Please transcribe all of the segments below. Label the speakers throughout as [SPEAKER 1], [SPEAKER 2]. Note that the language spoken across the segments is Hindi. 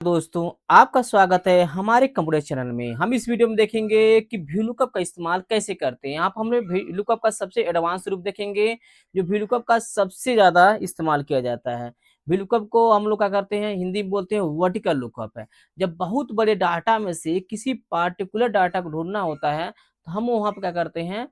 [SPEAKER 1] दोस्तों, आपका स्वागत है हमारे कंप्यूटर चैनल में। हम इस वीडियो में देखेंगे कि VLOOKUP का इस्तेमाल कैसे करते हैं। यहाँ पर हम VLOOKUP का सबसे एडवांस रूप देखेंगे, जो VLOOKUP का सबसे ज़्यादा इस्तेमाल किया जाता है। VLOOKUP को हम लोग क्या करते हैं, हिंदी में बोलते हैं वर्टिकल लुकअप है। जब बहुत बड़े डाटा में से किसी पार्टिकुलर डाटा को ढूँढना होता है, तो हम वहाँ पे क्या करते हैं,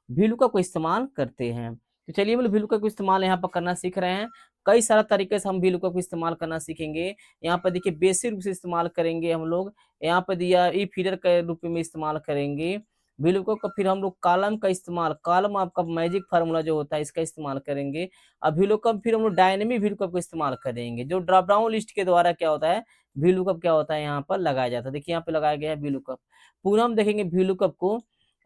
[SPEAKER 1] VLOOKUP को इस्तेमाल करते हैं। तो चलिए हम लोग VLOOKUP को इस्तेमाल यहाँ पर करना सीख रहे हैं। कई सारा तरीके से हम VLOOKUP को इस्तेमाल करना सीखेंगे। यहाँ पर देखिए बेसिक रूप से इस्तेमाल करेंगे हम लोग। यहाँ पर दिया ई फीडर के रूप में इस्तेमाल करेंगे। VLOOKUP का फिर हम लोग कॉलम का इस्तेमाल, कॉलम आपका मैजिक फार्मूला जो होता है इसका इस्तेमाल करेंगे। अब VLOOKUP फिर हम लोग डायनेमिक VLOOKUP को इस्तेमाल करेंगे, जो ड्रॉप डाउन लिस्ट के द्वारा क्या होता है, VLOOKUP क्या होता है यहाँ पर लगाया जाता है। देखिए यहाँ पे लगाया गया है VLOOKUP। पूरा हम देखेंगे VLOOKUP को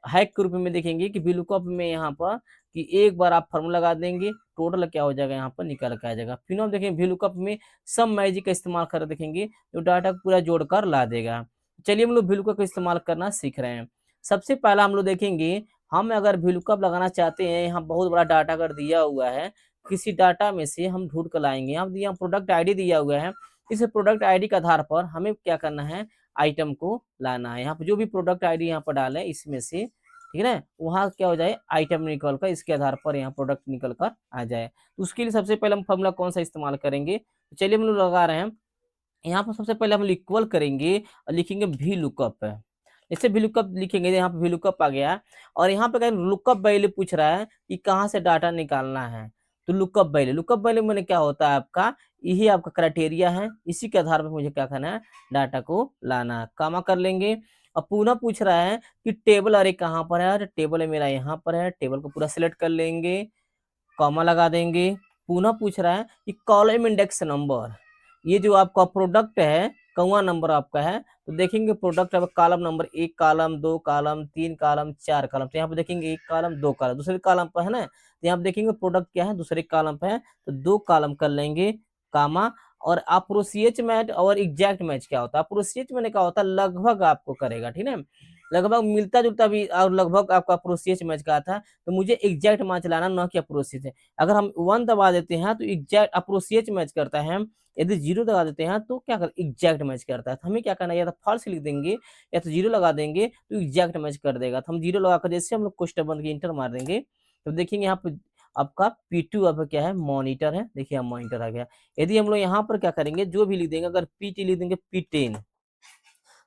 [SPEAKER 1] हैक के रूप में देखेंगे कि VLOOKUP में यहाँ पर कि एक बार आप फार्मूला लगा देंगे, टोटल क्या हो जाएगा यहाँ पर निकल के आ जाएगा। फिर हम देखेंगे VLOOKUP में सम मैजिक का इस्तेमाल कर देखेंगे, जो डाटा को पूरा जोड़कर ला देगा। चलिए हम लोग VLOOKUP का इस्तेमाल करना सीख रहे हैं। सबसे पहला हम लोग देखेंगे, हम अगर VLOOKUP लगाना चाहते हैं, यहाँ बहुत बड़ा डाटा अगर दिया हुआ है, किसी डाटा में से हम ढूंढ कर लाएंगे। यहाँ प्रोडक्ट आईडी दिया हुआ है, इस प्रोडक्ट आईडी के आधार पर हमें क्या करना है, आइटम को लाना है। यहाँ पर जो भी प्रोडक्ट आईडी यहाँ पर डालें इसमें से, ठीक है ना, वहाँ क्या हो जाए, आइटम निकल कर इसके आधार पर यहाँ प्रोडक्ट निकल कर आ जाए। तो उसके लिए सबसे पहले हम फॉर्मूला कौन सा इस्तेमाल करेंगे, तो चलिए हम लोग लगा रहे हैं। यहाँ पर सबसे पहले हम इक्वल करेंगे और लिखेंगे VLOOKUP है। जैसे VLOOKUP लिखेंगे, यहाँ पे VLOOKUP आ गया और यहाँ पे लुकअप वैल्यू पूछ रहा है कि कहाँ से डाटा निकालना है। तो लुकअप वैल्यू मैंने क्या होता है आपका, यही आपका क्राइटेरिया है, इसी के आधार पर मुझे क्या करना है, डाटा को लाना है। कामा कर लेंगे और पुनः पूछ रहा है कि टेबल अरे कहाँ पर है, टेबल है मेरा यहाँ पर है, टेबल को पूरा सिलेक्ट कर लेंगे, कॉमा लगा देंगे। पुनः पूछ रहा है कि कॉलम इंडेक्स नंबर, ये जो आपका प्रोडक्ट है कौन नंबर आपका है, तो देखेंगे प्रोडक्ट अब column number 1 column 2 column 3 column 4 column. तो यहाँ पे देखेंगे 1 कॉलम 2 कॉलम, दूसरे कॉलम पर है ना, तो यहाँ पे देखेंगे प्रोडक्ट क्या है, दूसरे कॉलम पे है, तो 2 कॉलम कर लेंगे, कामा। और अप्रोसिएट मैच और एग्जैक्ट मैच क्या होता है, अप्रोसिएट मैंने क्या होता है, लगभग आपको करेगा, ठीक है, लगभग मिलता जुलता भी, और लगभग आपका अप्रोसिएट मैच का था, तो मुझे एग्जैक्ट मैच लाना, ना कि अप्रोसिएट। अगर हम 1 दबा देते हैं तो एग्जैक्ट अप्रोसिएट मैच करता है, यदि 0 लगा देते हैं तो क्या कर एग्जैक्ट मैच करता है। तो हमें क्या करना है, या तो फॉल्स लिख देंगे या तो 0 लगा देंगे तो एग्जैक्ट मैच कर देगा। तो हम 0 लगाकर जैसे हम लोग क्वेश्चन बन के इंटर मार देंगे, तो देखेंगे यहाँ पे आपका P2 अब क्या है, मॉनिटर है। देखिए हम मॉनिटर आ गया। यदि हम लोग यहाँ पर क्या करेंगे, जो भी लिख देंगे, अगर PT लिख देंगे P10,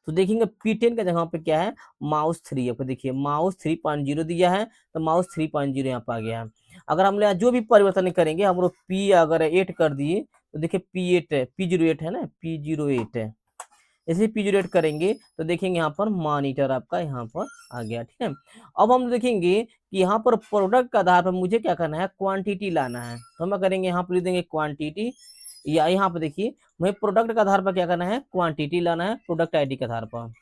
[SPEAKER 1] तो देखेंगे P10 का जगह पे क्या है, माउस 3। आपको देखिए माउस 3.0 दिया है, तो माउस 3.0 यहाँ पे आ गया है। अगर हम लोग जो भी परिवर्तन करेंगे, हम लोग P अगर 8 कर दिए, तो देखिए P8 है, P08 है ना, P08 है। जैसे P08 करेंगे तो देखेंगे यहाँ पर मॉनिटर आपका यहाँ पर आ गया, ठीक है। अब हम देखेंगे कि यहाँ पर प्रोडक्ट के आधार पर मुझे क्या करना है, क्वांटिटी लाना है। तो हम करेंगे, यहाँ पर लिख देंगे क्वांटिटी, या यहाँ पर देखिए हमें प्रोडक्ट के आधार पर क्या करना है, क्वांटिटी लाना है। प्रोडक्ट आईडी के आधार पर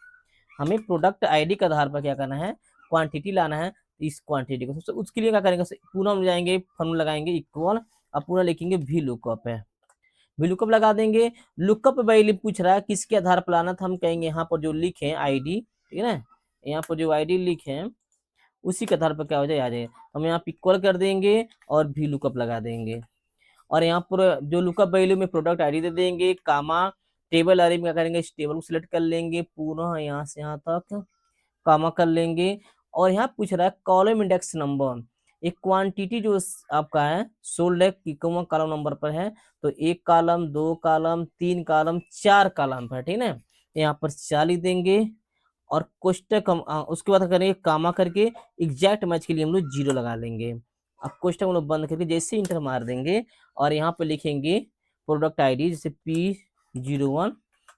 [SPEAKER 1] हमें प्रोडक्ट आईडी के आधार पर क्या करना है, क्वांटिटी लाना है। इस क्वांटिटी को सबसे उसके लिए क्या करेंगे, पूरा हम जाएंगे, फॉर्मूला लगाएंगे इक्वल, अब पूरा लिखेंगे VLOOKUP है, VLOOKUP लगा देंगे। लुकअप वैल्यू पूछ रहा है किसके आधार पर लाना, था हम कहेंगे यहाँ पर जो लिखे आईडी, ठीक है ना, यहाँ पर जो आईडी लिखे उसी के आधार पर क्या हो जाए, आ जाए। हम यहाँ पे इक्वल कर देंगे और VLOOKUP लगा देंगे, और यहाँ पर जो लुकअप वैल्यू में प्रोडक्ट आईडी दे देंगे, कामा। टेबल अरे में क्या करेंगे, इस टेबल को सिलेक्ट कर लेंगे पूरा यहाँ से यहाँ तक, कामा कर लेंगे। और यहाँ पूछ रहा है कॉलम इंडेक्स नंबर, एक क्वांटिटी जो आपका है सोल्ड है कि कौन कॉलम नंबर पर है, तो 1 कॉलम 2 कॉलम 3 कॉलम 4 कॉलम पर, ठीक है। यहाँ पर 40 देंगे और कोष्टक हम उसके बाद करेंगे कामा करके, एग्जैक्ट मैच के लिए हम लोग 0 लगा लेंगे। अब कोष्टक हम लोग बंद करके जैसे इंटर मार देंगे और यहाँ पे लिखेंगे प्रोडक्ट आईडी, जैसे P01,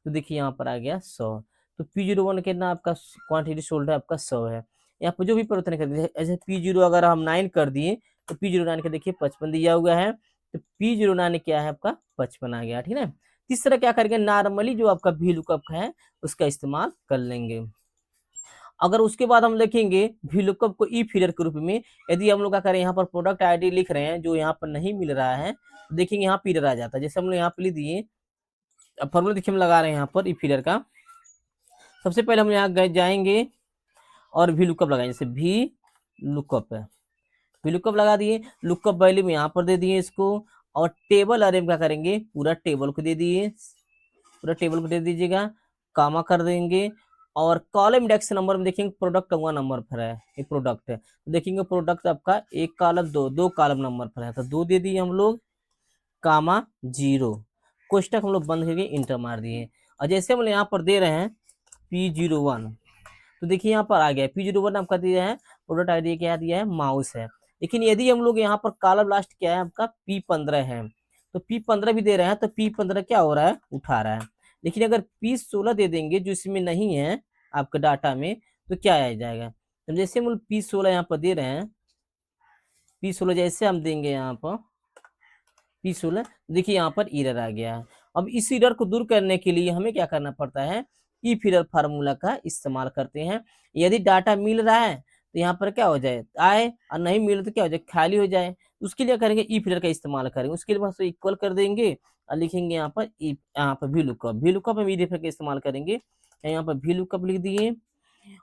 [SPEAKER 1] तो देखिए यहाँ पर आ गया 100। तो P01 कितना आपका क्वांटिटी सोल्ड है, आपका 100 है। यहाँ पर जो भी परिवर्तन कर दिए, ऐसे P0 अगर हम 9 कर दिए तो P09 का देखिए 55 दिया हुआ है, तो P09 क्या है आपका 55 आ गया, ठीक है। तीसरा क्या करेंगे, नॉर्मली जो आपका VLOOKUP है उसका इस्तेमाल कर लेंगे। अगर उसके बाद हम देखेंगे VLOOKUP को ई फीडर के रूप में, यदि हम लोग क्या करें, यहाँ पर प्रोडक्ट आईडी लिख रहे हैं जो यहाँ पर नहीं मिल रहा है, तो देखेंगे यहाँ फीडर आ जाता है। जैसे हम लोग यहाँ पे लिख दिए, अब फॉर्मूला देखिए हम लगा रहे हैं यहाँ पर ई फीडर का। सबसे पहले हम यहाँ जाएंगे और VLOOKUP लगाएंगे, जैसे VLOOKUP है, VLOOKUP लगा दिए, लुकअप वैल्यू में यहाँ पर दे दिए इसको, और टेबल अरे में क्या करेंगे, पूरा टेबल को दे दिए, पूरा टेबल को दे दीजिएगा, कामा कर देंगे। और कॉलम इंडेक्स नंबर में देखेंगे प्रोडक्ट हुआ नंबर पर है, ये प्रोडक्ट है, तो देखेंगे प्रोडक्ट आपका एक कॉलम दो कॉलम नंबर पर है, तो 2 दे दिए हम लोग, कामा 0, कोष्टक हम लोग बंद करके इंटर मार दिए। और जैसे हम लोग यहाँ पर दे रहे हैं P01, तो देखिए यहाँ पर आ गया P01 आपका दिया है, प्रोडक्ट आईडी क्या दिया है, माउस है। लेकिन यदि हम लोग यहाँ पर कॉलम लास्ट क्या है आपका P15 है, तो P15 भी दे रहे हैं, तो P15 क्या हो रहा है, उठा रहा है। लेकिन अगर P16 दे देंगे जो इसमें नहीं है आपके डाटा में, तो क्या आ जाएगा, तो जैसे हम लोग P16 यहाँ पर दे रहे हैं, P16 जैसे हम देंगे यहाँ पर P16, देखिए यहाँ पर एरर आ गया है। अब इस एरर को दूर करने के लिए हमें क्या करना पड़ता है, इफ एरर फार्मूला का इस्तेमाल करते हैं। यदि डाटा मिल रहा है तो यहाँ पर क्या हो जाए, आए, और नहीं मिले तो क्या हो जाए, खाली हो जाए। उसके लिए करेंगे इफ एरर का इस्तेमाल करेंगे, उसके लिए बस इक्वल कर देंगे और लिखेंगे यहाँ पर इफ, यहाँ पर वी लुकअप हम इफ एरर का इस्तेमाल करेंगे। यहाँ पर वी लुकअप लिख दिए,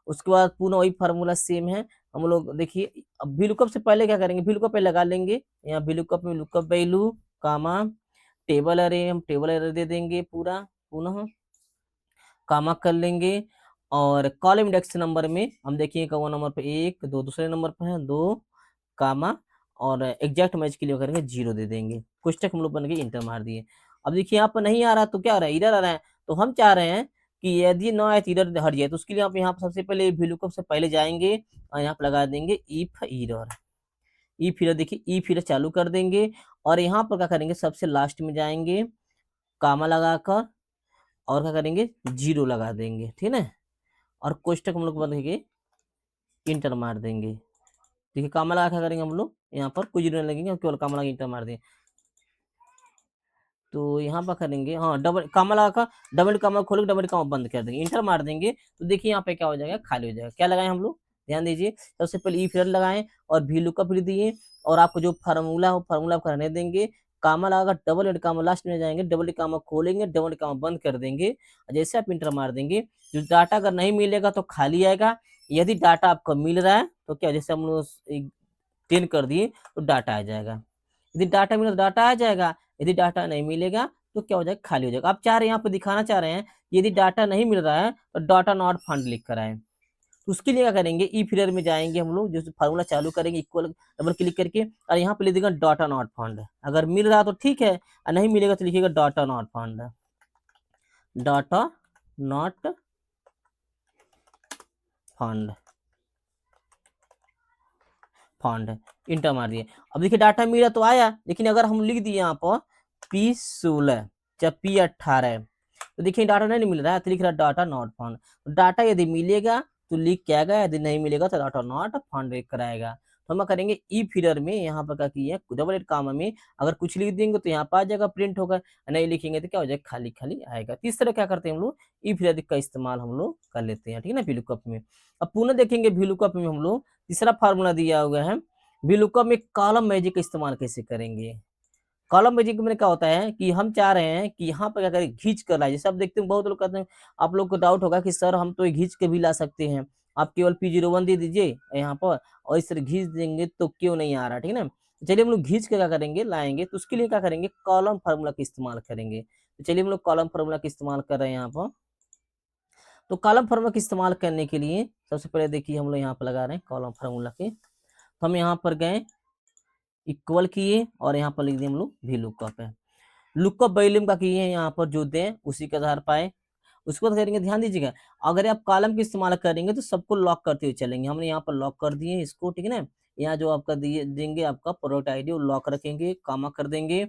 [SPEAKER 1] उसके बाद पुनः वही फार्मूला सेम है। हम लोग देखिए अब वी लुकअप से पहले क्या करेंगे, वी लुकअप पे लगा लेंगे, यहाँ वी लुकअप में लुकअप वैल्यू कामा टेबल अरे, हम टेबल अरे दे देंगे पूरा, पुनः कामा कर लेंगे। और कॉलम इंडेक्स नंबर में हम देखिए कौन नंबर पे 1 2, दूसरे नंबर पे है 2, कामा, और एग्जैक्ट मैच के लिए करेंगे 0 दे देंगे, कोष्टक हम लोग बन के इंटर मार दिए। अब देखिए यहाँ पर नहीं आ रहा तो क्या आ रहा है, एरर आ रहा है, तो हम चाह रहे हैं कि यदि ना आए तो एरर हट जाए, तो उसके लिए आप यहाँ पर सबसे पहले VLOOKUP से पहले जाएंगे और यहाँ पर लगा देंगे इफ एरर। इफ एरर देखिए, इफ एरर चालू कर देंगे और यहाँ पर क्या करेंगे, सबसे लास्ट में जाएंगे, कामा लगाकर, और क्या करेंगे 0 लगा देंगे, ठीक है, और कोष्टक हम लोग बंद करके इंटर मार देंगे। देखिए कामा लगा क्या करेंगे हम लोग, यहाँ पर कुछ 0 नहीं लगेंगे, केवल कामा लगा इंटर मार देंगे। तो यहाँ पर करेंगे, हाँ डबल कामा लगा कर, डबल कामा खोल के डबल कामा बंद कर देंगे, इंटर मार देंगे, तो देखिए यहाँ पे क्या हो जाएगा, खाली हो जाएगा। क्या लगाए हम लोग, ध्यान दीजिए, सबसे पहले इफ एरर लगाएं और VLOOKUP लिख दिए, और आपको जो फार्मूला हो फार्मूला आपको रहने देंगे, कामा लगा डबल एड कामा लास्ट में जाएंगे, डबल कामा खोलेंगे, डबल कामा बंद कर देंगे, जैसे आप इंटर मार देंगे, जो डाटा अगर नहीं मिलेगा तो खाली आएगा। यदि डाटा आपको मिल रहा है तो क्या, जैसे हम लोग 10 कर दिए तो डाटा आ जाएगा, यदि डाटा मिला तो डाटा आ जाएगा, यदि डाटा नहीं मिलेगा तो क्या हो जाएगा, खाली हो जाएगा। आप चाह रहे हैं यहाँ पे दिखाना चाह रहे हैं, यदि डाटा नहीं मिल रहा है तो डाटा नॉट फाउंड लिख कर आए, तो उसके लिए क्या करेंगे, इफ एरर में जाएंगे हम लोग, जो फार्मूला चालू करेंगे, इक्वल डबल क्लिक करके, और यहाँ पे लिख देगा डाटा नॉट फाउंड। अगर मिल रहा तो ठीक है, और नहीं मिलेगा तो लिखिएगा data not found, data not found, found, inter मार दिए। अब देखिए डाटा मिला तो आया, लेकिन अगर हम लिख दिए यहाँ पर P16 या P18, तो देखिए डाटा नहीं मिल रहा है, तो लिख रहा है डाटा नॉट फाउंड। डाटा यदि मिलेगा तो लिख के आएगा, यदि नहीं मिलेगा तो डाटा नॉट फाउंड लिख कर आएगा। तो हम करेंगे इफ एरर में, यहाँ पर क्या किए, डबल एड कामा में अगर कुछ लिख देंगे तो यहाँ पर आ जाएगा, प्रिंट होगा, नहीं लिखेंगे तो क्या हो जाएगा, खाली खाली आएगा। तो इस तरह क्या करते हैं हम लोग, इफ एरर का इस्तेमाल हम लोग कर लेते हैं, ठीक है ना, VLOOKUP में। अब पुनः देखेंगे VLOOKUP में हम लोग तीसरा फार्मूला दिया हुआ है, VLOOKUP में कॉलम मैजिक का इस्तेमाल कैसे करेंगे। कॉलम मैजिक में क्या होता है कि हम चाह रहे हैं कि यहाँ पर क्या करें, खींच कर लाए, जैसे आप देखते हैं बहुत लोग कहते हैं, आप लोग को डाउट होगा कि सर हम तो ये खींच के भी ला सकते हैं, आप केवल P01 दे दीजिए यहाँ पर और इस तरह खींच देंगे तो क्यों नहीं आ रहा, ठीक है ना। तो चलिए हम लोग खींच के क्या करेंगे, लाएंगे, तो उसके लिए क्या करेंगे, कॉलम फार्मूला का इस्तेमाल करेंगे। तो चलिए हम लोग कॉलम फार्मूला का इस्तेमाल कर रहे हैं यहाँ पर। तो कॉलम फार्मूला का इस्तेमाल करने के लिए सबसे पहले देखिए हम लोग यहाँ पर लगा रहे हैं कॉलम फार्मूला के, तो हम यहाँ पर गए, इक्वल किए, और यहाँ पर लिख दिए हम लोग VLOOKUP है, लुकअप वैल्यूम का किए हैं, यहाँ पर जो दें उसी के आधार पाए। उसको करेंगे, ध्यान दीजिएगा, अगर आप कॉलम का इस्तेमाल करेंगे तो सबको लॉक करते हुए चलेंगे, हमने यहाँ पर लॉक कर दिए इसको, ठीक है ना। यहाँ जो आपका दिए देंगे आपका प्रोडक्ट आईडी वो लॉक रखेंगे, कामा कर देंगे।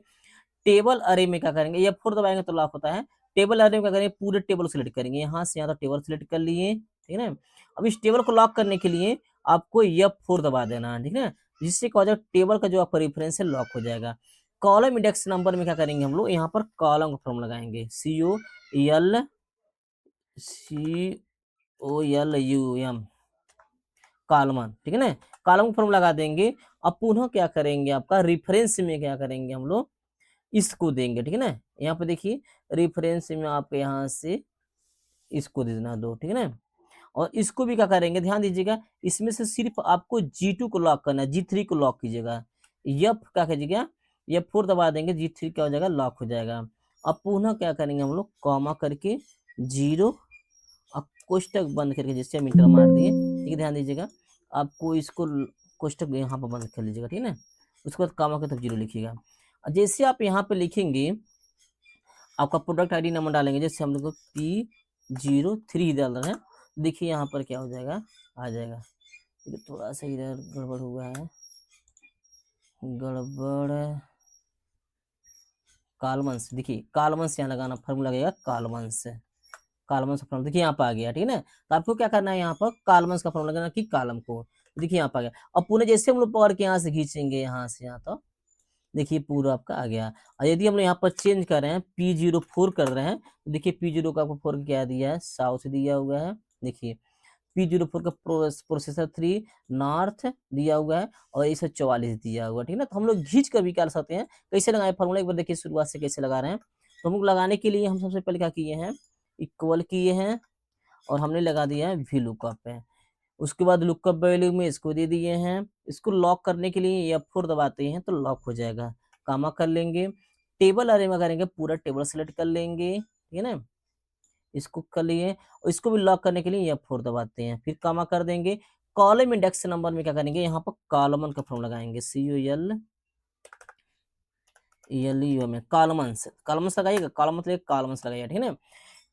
[SPEAKER 1] टेबल अरे में क्या करेंगे, F4 दबाएंगे तो लॉक होता है, टेबल अरे में क्या करेंगे, पूरे टेबल सेलेक्ट करेंगे, यहाँ से यहाँ तक टेबल सेलेक्ट कर लिए, ठीक है ना। अब इस टेबल को लॉक करने के लिए आपको F4 दबा देना है, ठीक है, जिससे क्या हो जाएगा, टेबल का जो आपका रेफरेंस है लॉक हो जाएगा। कॉलम इंडेक्स नंबर में क्या करेंगे हम लोग, यहाँ पर कॉलम का फॉर्म लगाएंगे, COLUM, कॉलम, ठीक है ना, कॉलम का फॉर्म लगा देंगे। अब पुनः क्या करेंगे, आपका रेफरेंस में क्या करेंगे हम लोग, इसको देंगे, ठीक है ना। यहाँ पे देखिए रेफरेंस में आप यहाँ से इसको दे देना 2, ठीक है ना। और इसको भी क्या करेंगे, ध्यान दीजिएगा, इसमें से सिर्फ आपको G2 को लॉक करना है, G3 को लॉक कीजिएगा, F क्या कीजिएगा, F4 दबा देंगे, G3 क्या हो जाएगा, लॉक हो जाएगा। अब पुनः क्या करेंगे हम लोग, कॉमा करके 0, अब कोष्टक बंद करके जैसे हम इंटर मार दिए, ठीक है, ध्यान दीजिएगा। आपको इसको कोष्टक यहाँ पर बंद कर लीजिएगा, ठीक है ना। उसके बाद कॉमा के तब 0 लिखिएगा। जैसे आप यहाँ पे लिखेंगे, आपका प्रोडक्ट आईडी नंबर डालेंगे, जैसे हम लोग को P03 डाल रहे हैं, देखिए यहाँ पर क्या हो जाएगा, आ जाएगा। थोड़ा सा इधर गड़बड़ हुआ है, गड़बड़ कालवंश, देखिए कालवंश यहाँ लगाना, फॉर्मूला लगेगा कालवंश, कालवंश का फॉर्मूला देखिए यहाँ पर आ गया, ठीक है ना। तो आपको क्या करना है, यहाँ पर कालवंश का फॉर्मूला लगाना कि कालम को, देखिए यहाँ पर आ गया। अब पुनः जैसे हम लोग पकड़ के यहाँ से खींचेंगे, यहाँ से यहाँ, तो देखिए पूरा आपका आ गया। और यदि हम लोग यहाँ पर चेंज कर रहे हैं, P04 कर रहे हैं, तो देखिए P0 का आपको 4 क्या दिया है, साउथ दिया हुआ है, देखिए P04 का प्रोसेसर 3 नॉर्थ दिया हुआ है, और 144 दिया हुआ है, ठीक है ना। तो हम लोग घींच कर भी कर सकते हैं। कैसे लगाए फॉर्मूला, एक बार देखिए शुरुआत से कैसे लगा रहे हैं। तो हम लोग लगाने के लिए हम सबसे पहले क्या किए हैं, इक्वल किए हैं, और हमने लगा दिया है वी लुकअप है। उसके बाद लुकअप वैल्यू में इसको दे दिए हैं। इसको लॉक करने के लिए F4 दबाते हैं तो लॉक हो जाएगा, कामा कर लेंगे। टेबल अरे में करेंगे, पूरा टेबल सेलेक्ट कर लेंगे, ठीक है ना, इसको कर लिए। और इसको भी लॉक करने के लिए F4 दबाते हैं, फिर कामा कर देंगे। कॉलम इंडेक्स नंबर में क्या करेंगे, यहाँ पर कॉलमन का फॉर्म लगाएंगे, COLLEU में कॉलमन्स, कॉलमन्स लगाइएगा, कॉलम मतलब कॉलमन्स लगाइएगा, ठीक है ना।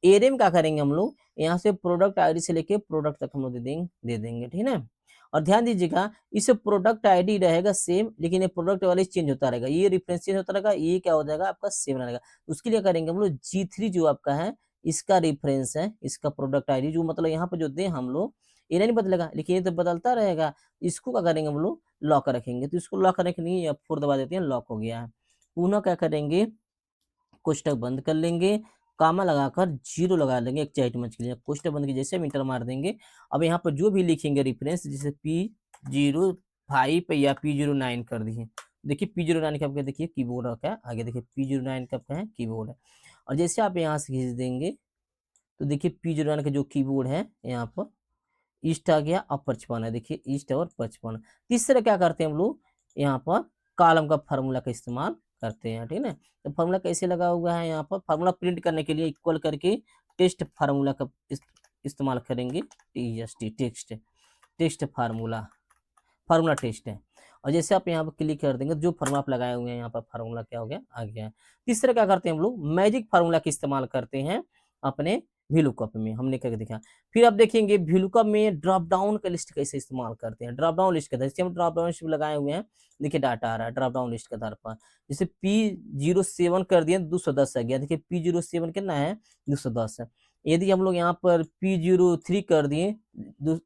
[SPEAKER 1] एरिया में क्या करेंगे हम लोग, यहाँ से प्रोडक्ट आईडी से लेके प्रोडक्ट तक हम लोग दे देंगे, ठीक है ना। और ध्यान दीजिएगा, इस प्रोडक्ट आईडी रहेगा सेम, लेकिन ये प्रोडक्ट वाले चेंज होता रहेगा, ये रेफरेंस चेंज होता रहेगा, ये क्या हो जाएगा आपका सेम रहेगा। उसके लिए करेंगे हम लोग G3 जो आपका है, इसका रेफरेंस है, इसका प्रोडक्ट आईडी जो मतलब यहाँ पर जो दे हम लोग, ये नहीं बदलेगा, लेकिन ये तो बदलता रहेगा। इसको क्या करेंगे हम लोग, लॉक रखेंगे। तो इसको लॉक करने के लिए F4 दबा देते हैं, लॉक हो गया है। पुनः क्या करेंगे, कोष्टक बंद कर लेंगे, कामा लगाकर 0 लगा लेंगे एक चाइट मंच के लिए। कोष्टक बंद की जैसे हम इंटर मार देंगे, अब यहाँ पर जो भी लिखेंगे रेफरेंस, जैसे P05 या P09 कर दिए, देखिए P09 का आपका देखिए कीबोर्ड रखा है आगे, देखिए P09 का आपका है कीबोर्ड है। और जैसे आप यहाँ से खींच देंगे, तो देखिए P09 का जो कीबोर्ड है यहाँ पर ईस्ट आ गया, और 55 है, देखिए ईस्ट और 55। तीसरा क्या करते हैं हम लोग, यहाँ पर कॉलम का फार्मूला का इस्तेमाल करते हैं, ठीक है ना। तो फार्मूला कैसे लगा हुआ है, यहाँ पर फार्मूला प्रिंट करने के लिए इक्वल करके टेस्ट फार्मूला का इस्तेमाल करेंगे, TST text, test formula, formula test है। और जैसे आप यहाँ पर क्लिक कर देंगे, जो फार्मूला आप लगाए हुए हैं यहाँ पर फार्मूला क्या हो गया, आ गया। तीसरा क्या करते हैं हम लोग, मैजिक फार्मूला का इस्तेमाल करते हैं अपने VLOOKUP में, हमने करके देखा। फिर आप देखेंगे VLOOKUP में ड्रॉप डाउन का लिस्ट कैसे इस्तेमाल करते हैं। ड्रॉप डाउन लिस्ट के जैसे हम ड्रॉप डाउन लिस्ट लगाए हुए हैं, देखिए डाटा आ रहा है ड्रॉप डाउन लिस्ट के आधार पर। जैसे P07 कर दिए 210 आ गया, देखिए P07 कितना है, 210 है। यदि हम लोग यहाँ पर P03 कर दिए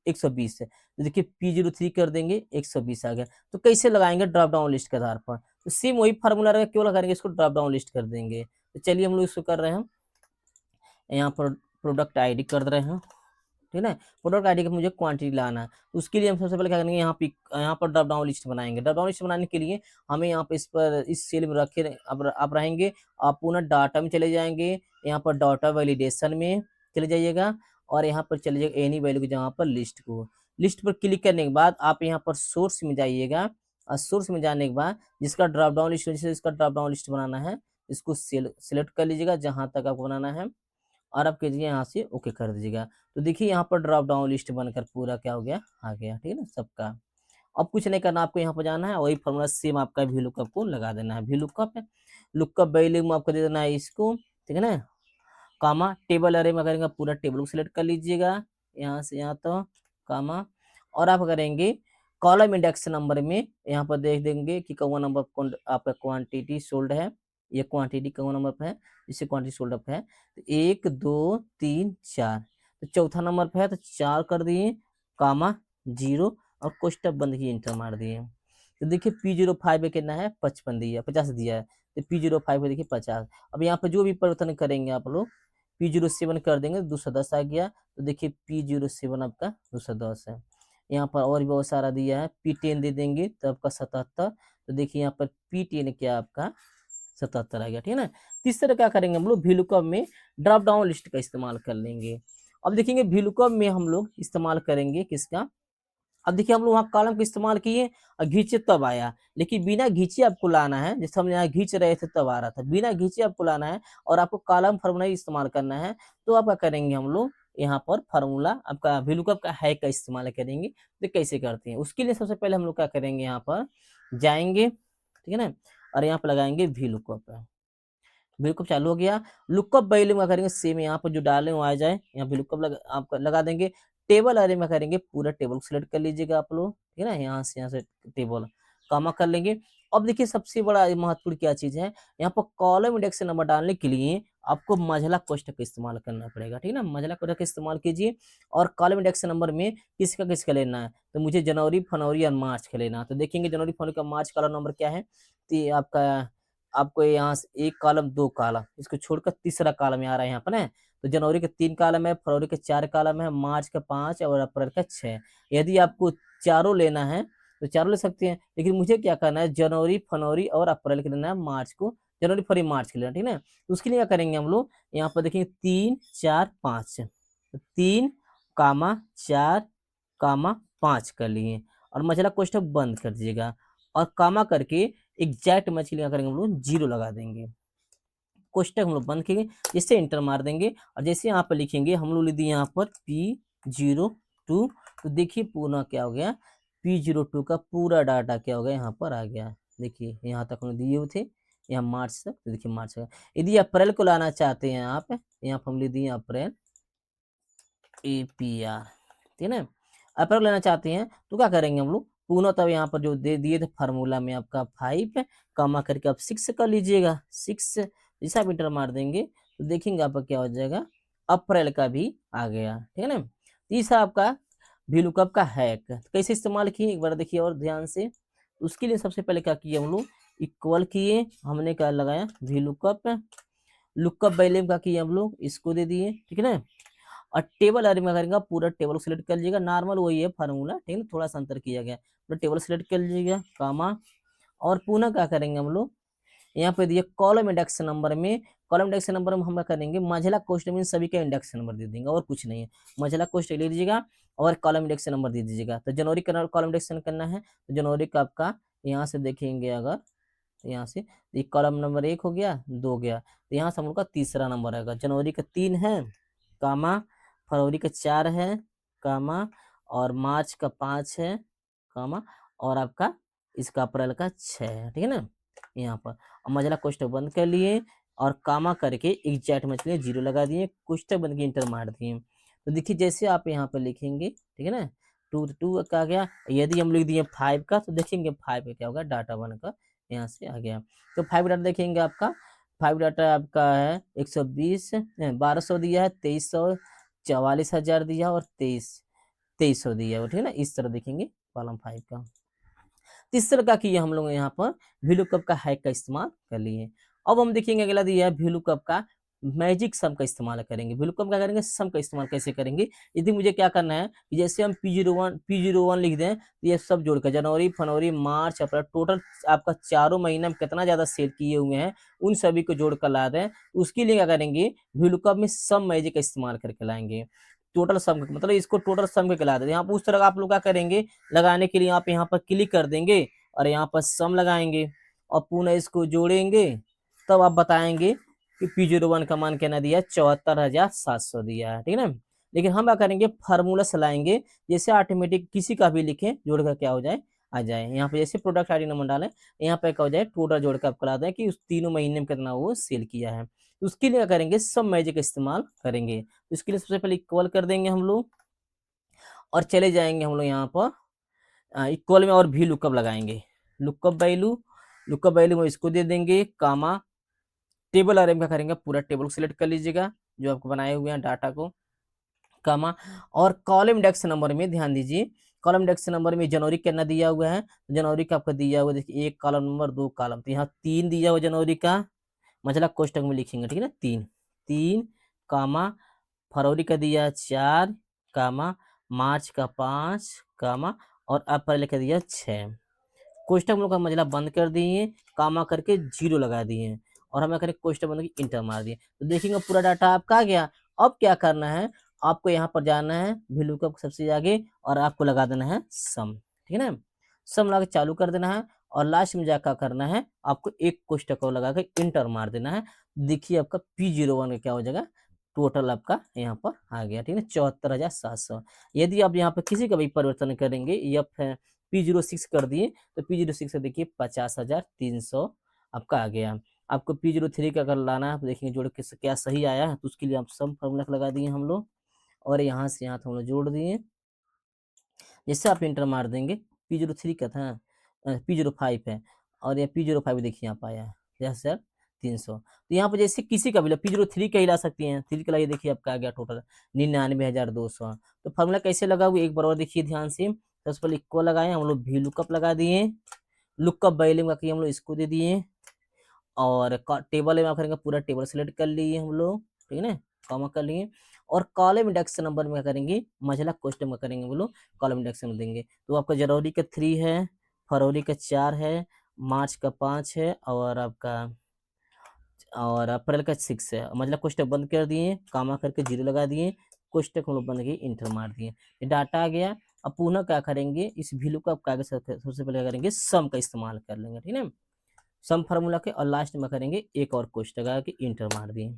[SPEAKER 1] 120 है, तो देखिए P03 कर देंगे 120 आ गया। तो कैसे लगाएंगे, ड्रॉप डाउन लिस्ट के आधार पर। तो सेम वही फार्मूला रहेगा, क्यों लगाएंगे, इसको ड्रॉप डाउन लिस्ट कर देंगे। तो चलिए हम लोग इसको कर रहे हैं, यहाँ पर प्रोडक्ट आईडी कर रहे हैं, ठीक है। प्रोडक्ट आईडी का मुझे क्वांटिटी लाना है, उसके लिए हम सबसे पहले क्या करेंगे, यहाँ पर ड्रॉप डाउन लिस्ट बनाएंगे। ड्रॉप डाउन लिस्ट बनाने के लिए हमें यहाँ पे इस सेल में रखे, अब आप रहेंगे, आप पुनः डाटा में चले जाएंगे, यहाँ पर डाटा वैलिडेशन में चले जाइएगा, और यहाँ पर चले जाइएगा एनी वैल्यू के जहाँ पर लिस्ट को, लिस्ट पर क्लिक करने के बाद आप यहाँ पर सोर्स में जाइएगा, और सोर्स में जाने के बाद जिसका ड्रॉप डाउन लिस्ट, जैसे इसका ड्रॉप डाउन लिस्ट बनाना है, इसको सिलेक्ट कर लीजिएगा जहाँ तक आपको बनाना है, और आप कीजिए यहाँ से ओके कर दीजिएगा। तो देखिए यहाँ पर ड्रॉप डाउन लिस्ट बनकर पूरा क्या हो गया, आ गया, ठीक है ना सबका। अब कुछ नहीं करना, आपको यहाँ पर जाना है, वही फॉर्मूला सेम आपका VLOOKUP को लगा देना है। VLOOKUP है, लुकअप वैल्यू में आपको दे देना है इसको, ठीक है ना, कामा टेबल अरे में करेंगे, पूरा टेबल को सिलेक्ट कर लीजिएगा यहाँ से यहाँ, तो कामा, और आप करेंगे कॉलम इंडेक्स नंबर में, यहाँ पर देख देंगे कि कौन नंबर आपका क्वांटिटी सोल्ड है, ये क्वांटिटी कौन नंबर पे है, इससे क्वांटिटी सोल्ड अप है, तो 1 2 3 4, तो चौथा नंबर पे है, तो 4 कर दिए, कामा 0, और कोष्टक बंद किए, इंटर मार दिए। तो देखिए P05 में कितना है, 55 दिया, 50 दिया है, तो P05 में देखिए 50। अब यहाँ पे जो भी परिवर्तन करेंगे आप लोग, P07 कर देंगे 210 आ गया, तो देखिए P07 आपका 210 है। यहाँ पर और भी बहुत सारा दिया है, P10 दे देंगे तो आपका 77, तो देखिए यहाँ पर P10 क्या आपका 77 आ गया, ठीक है ना। तीसरा क्या करेंगे हम लोग, VLOOKUP में ड्रॉप डाउन लिस्ट का इस्तेमाल कर लेंगे। अब देखेंगे VLOOKUP में हम लोग इस्तेमाल करेंगे किसका, अब देखिए हम लोग वहाँ कॉलम का इस्तेमाल किए और घींचे तब आया, लेकिन बिना घींचे आपको लाना है, जैसे हम यहाँ घींच रहे थे तब आ रहा था, बिना घींचे आपको लाना है और आपको कॉलम फार्मूला ही इस्तेमाल करना है। तो आप क्या करेंगे हम लोग यहाँ पर फार्मूला आपका VLOOKUP का हैक का इस्तेमाल करेंगे। तो कैसे करते हैं उसके लिए सबसे पहले हम लोग क्या करेंगे, यहाँ पर जाएंगे, ठीक है ना, और यहाँ पर लगाएंगे VLOOKUP। VLOOKUP चालू हो गया। लुकअप वैल्यू में करेंगे सेम यहाँ पर जो डाले वो आ जाए, यहाँ VLOOKUP आप लगा देंगे। टेबल अरे में करेंगे, पूरा टेबल सेलेक्ट कर लीजिएगा आप लोग, ठीक है ना, यहाँ से टेबल कामा कर लेंगे। अब देखिए सबसे बड़ा महत्वपूर्ण क्या चीज है, यहाँ पर कॉलम इंडेक्स नंबर डालने के लिए आपको मझला कोष्ठक का इस्तेमाल करना पड़ेगा, ठीक है ना, मझला कोष्ठक का इस्तेमाल कीजिए। और कॉलम इंडेक्स नंबर में किसका लेना है, तो मुझे जनवरी फरवरी और मार्च का लेना है। तो देखेंगे जनवरी फरवरी का मार्च कॉलम नंबर क्या है, तो ये आपको यहाँ से एक कॉलम दो कॉलम इसको छोड़कर तीसरा कॉलम आ रहा है यहाँ पर ना। तो जनवरी के 3 कॉलम है, फरवरी के 4 कॉलम है, मार्च का 5 और अप्रैल का 6। यदि आपको चारों लेना है तो चारों ले सकते हैं, लेकिन मुझे क्या करना है, जनवरी फरवरी और अप्रैल के लेना है, मार्च को जनवरी फरवरी मार्च के लेना, ठीक है ना। तो उसके लिए क्या करेंगे हम लोग, यहाँ पर देखेंगे 3 4 5, तो 3 कामा 4 कामा 5 कर लिए और मझला कोष्ठक बंद कर दीजिएगा और कामा करके एग्जैक्ट मैच के लिए क्या करेंगे हम लोग 0 लगा देंगे। कोष्ठक हम लोग बंद करेंगे, जिससे इंटर मार देंगे और जैसे यहाँ पर लिखेंगे हम लोग लिख दिए यहाँ पर P02। तो देखिए पूरा क्या हो गया, P02 का पूरा डाटा क्या हो गया यहाँ पर आ गया। देखिए यहाँ तक हम दिए हुए थे, यहाँ मार्च तक, तो देखिए मार्च का। यदि अप्रैल को लाना चाहते हैं आप, यहाँ पर हम लिख दिए अप्रैल APR, ठीक है ना। अप्रैल लेना चाहते हैं तो क्या करेंगे हम लोग, पुनः तब यहाँ पर जो दे दिए थे फार्मूला में आपका 5 कमा करके आप 6 कर लीजिएगा। 6 जैसा आप इंटर मार देंगे तो देखेंगे आपका क्या हो जाएगा, अप्रैल का भी आ गया, ठीक है ना। तीसरा आपका VLOOKUP का हैक कैसे इस्तेमाल किए एक बार देखिए और ध्यान से। उसके लिए सबसे पहले क्या किए हम लोग, इक्वल किए, हमने क्या लगाया VLOOKUP। लुकअप वैल्यू का किए हम लोग, इसको दे दिए, ठीक है ना। और टेबल अरे में करेंगे पूरा टेबल सेलेक्ट कर लीजिएगा, नॉर्मल वही है फार्मूला, ठीक है, थोड़ा सा अंतर किया गया। पूरा टेबल सेलेक्ट कर लीजिएगा कामा, और पुनः क्या करेंगे हम लोग, यहाँ पे दिए कॉलम इंडेक्स नंबर में, कॉलम इंडेक्स नंबर में हम क्या करेंगे, मझला कोष्ठक में सभी का इंडेक्स नंबर दे देंगे और कुछ नहीं है। मझला कोष्ठक ले लीजिएगा और कॉलम इंडेक्स नंबर दे दीजिएगा। तो जनवरी का कॉलम इंडेक्स करना है, तो जनवरी का आपका यहाँ से देखेंगे अगर, यहाँ से एक कॉलम नंबर 1 हो गया, 2 गया, तो यहाँ से हम लोग का तीसरा नंबर आएगा। जनवरी का 3 है कामा, फरवरी का 4 है कामा, और मार्च का 5 है कामा, और आपका इसका अप्रैल का 6 है, ठीक है ना। यहाँ पर अब मझला कोष्ठक बंद कर लिए और कामा करके एग्जैक्ट मैच के लिए 0 लगा दिए, कोष्ठक बंद के इंटर मार दिए। तो देखिए जैसे आप यहाँ पर लिखेंगे, ठीक है ना, 2 का आ गया। यदि हम लिख दिए 5 का तो देखेंगे 5 का क्या होगा, डाटा बनकर यहाँ से आ गया। तो 5 डाटा देखेंगे आपका, 5 डाटा आपका है 120, 1200 दिया है, 2344,000 दिया और 2300 दिया है, ठीक है ना। इस तरह देखेंगे कॉलम 5 का। इस तरह का किया हम लोग यहाँ पर VLOOKUP का हैक का इस्तेमाल कर लिए। अब हम देखेंगे अगला दिया है VLOOKUP का मैजिक सम का इस्तेमाल करेंगे। VLOOKUP क्या करेंगे, सम का इस्तेमाल कैसे करेंगे, यदि मुझे क्या करना है कि जैसे हम P01 लिख दें तो ये सब जोड़कर जनवरी फरवरी मार्च अप्रैल टोटल आपका चारों महीने में कितना ज्यादा सेल किए हुए हैं उन सभी को जोड़कर ला दें। उसके लिए क्या करेंगे, VLOOKUP में सम मैजिक का इस्तेमाल करके लाएंगे। टोटल सम मतलब इसको टोटल सम करके ला देते हैं। यहाँ पर उस तरह आप लोग क्या करेंगे, लगाने के लिए आप यहाँ पर क्लिक कर देंगे और यहाँ पर सम लगाएंगे और पुनः इसको जोड़ेंगे, तब आप बताएंगे कि P01 का मान क्या दिया है, 74,700 दिया है, ठीक है ना। लेकिन हम क्या करेंगे, फार्मूला से लाएंगे, जैसे ऑटोमेटिक किसी का भी लिखें जोड़कर क्या हो जाए, आ जाए। यहाँ पे जैसे प्रोडक्ट आईडी नंबर डालें, यहाँ पे क्या हो जाए, टोटल जोड़कर आपको ला दें कि उस तीनों महीने में कितना वो सेल किया है। तो उसके लिए क्या करेंगे, सब मैजिक का इस्तेमाल करेंगे। तो इसके लिए सबसे पहले इक्वल कर देंगे हम लोग और चले जाएंगे हम लोग यहाँ पर इक्वल में और भी लुकअप लगाएंगे। लुकअप वैल्यू में इसको दे देंगे कामा, टेबल अरे में क्या करेंगे, पूरा टेबल को सिलेक्ट कर लीजिएगा जो आपको बनाए हुए हैं डाटा को कामा, और कॉलम इंडेक्स नंबर में ध्यान दीजिए, कॉलम इंडेक्स नंबर में जनवरी कितना दिया हुआ है, जनवरी का आपका दिया हुआ देखिए 1 कॉलम नंबर 2 कॉलम, तो यहाँ 3 दिया हुआ जनवरी का, मतलब कोष्टक में लिखेंगे, ठीक है ना, 3 कामा, फरवरी का दिया 4 कामा, मार्च का 5 कामा, और अप्रैल का दिया 6। कोष्टक हम लोग का मजला बंद कर दिए, कामा करके 0 लगा दिए और हमें करें कोष्टक बंद की इंटर मार दिए। तो देखेंगे पूरा डाटा आपका आ गया। अब क्या करना है, आपको यहाँ पर जाना है VLOOKUP सबसे आगे और आपको लगा देना है सम, ठीक है ना। सम लगा के चालू कर देना है और लास्ट में जाकर करना है आपको एक कोष्टक को लगा के इंटर मार देना है। देखिए आपका P01 का क्या हो जाएगा, टोटल आपका यहाँ पर आ गया, ठीक है, 74,700। यदि आप यहाँ पर किसी का भी परिवर्तन करेंगे या P06 कर दिए तो P06 से देखिए 50,300 आपका आ गया। आपको P03 का अगर लाना है आप देखेंगे जोड़ के क्या सही आया है, तो उसके लिए आप सम फॉर्मूला लगा दिए हम लोग और यहाँ से यहाँ हम लोग जोड़ दिए। जैसे आप इंटर मार देंगे, P03 का था, P05 है और ये P05 देखिए यहाँ पाया है 50,300। तो यहाँ पर जैसे किसी का भी P03 का ही ला सकती हैं, 3 का लाइए, देखिए आपका आ गया टोटल 99,200। तो फॉर्मूला कैसे लगा हुआ एक बार देखिए ध्यान से। सबसे पहले इक्वल लगाए हम लोग, VLOOKUP लगा दिए, लुकअप वैल्यू का हम लोग इसको दे दिए और टेबल में करेंगे पूरा टेबल सेलेक्ट कर लिए हम लोग, ठीक है ना, कॉमा कर लिए और कॉलम इंडेक्स नंबर में करेंगे, मझला क्वेश्चन में करेंगे हम लोग कॉलम इंडेक्स में देंगे। तो आपका जनवरी का 3 है, फरवरी का 4 है, मार्च का 5 है और आपका और अप्रैल का 6 है। मतलब क्वेश्चन बंद कर दिए, कामा करके 0 लगा दिए, क्वेश्चन हम लोग बंद किए, इंटर मार दिए, ये डाटा आ गया। अब पुनः क्या करेंगे, इस VLOOKUP का सबसे पहले करेंगे सम का इस्तेमाल कर लेंगे, ठीक है, सम फार्मूला के और लास्ट में करेंगे एक और क्वेश्चन लगा के इंटर मार दिए।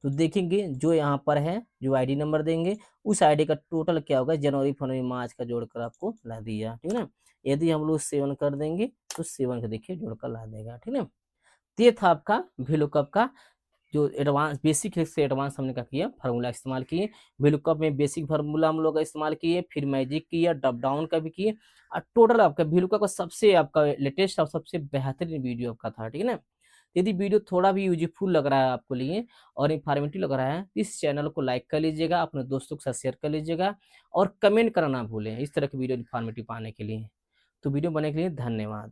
[SPEAKER 1] तो देखेंगे जो यहाँ पर है, जो आईडी नंबर देंगे उस आईडी का टोटल क्या होगा, जनवरी फरवरी मार्च का जोड़कर आपको ला दिया, ठीक है ना। यदि हम लोग 7 कर देंगे तो 7 का देखिए जोड़कर ला देगा, ठीक है। तो ये था आपका VLOOKUP का जो एडवांस बेसिक से एडवांस हमने क्या किया, फार्मूला इस्तेमाल किए। VLOOKUP में बेसिक फार्मूला हम लोग का इस्तेमाल किए, फिर मैजिक किया, ड्रॉप डाउन का भी किए और टोटल आपका VLOOKUP का सबसे आपका लेटेस्ट और सबसे बेहतरीन वीडियो आपका था, ठीक है ना। यदि वीडियो थोड़ा भी यूजफुल लग रहा है आपको लिए और इंफॉर्मेटिव लग रहा है, इस चैनल को लाइक कर लीजिएगा, अपने दोस्तों के साथ शेयर कर लीजिएगा और कमेंट करना ना भूलें इस तरह की वीडियो इंफॉर्मेटिव पाने के लिए। तो वीडियो बनने के लिए धन्यवाद।